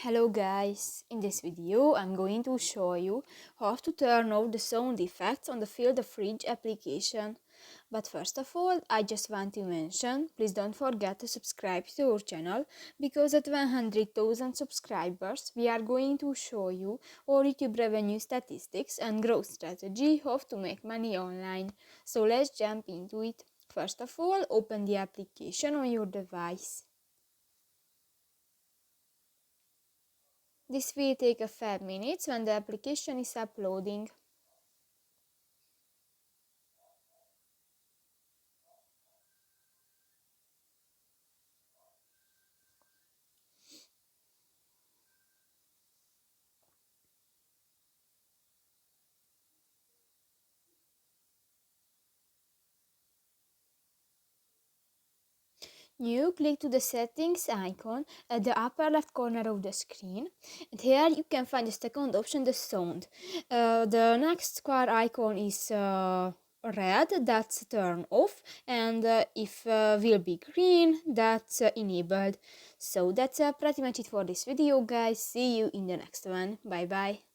Hello guys, in this video I'm going to show you how to turn off the sound effects on the Feel the Fridge application. But first of all, I just want to mention, please don't forget to subscribe to our channel, because at 100,000 subscribers we are going to show you our YouTube revenue statistics and growth strategy, how to make money online. So let's jump into it. First of all, open the application on your device. This will take a 5 minutes when the application is uploading. New, click to the settings icon at the upper left corner of the screen, and here you can find the second option, the sound. The next square icon is red, that's turn off, and if will be green, that's enabled. So that's pretty much it for this video, guys. See you in the next one. Bye bye.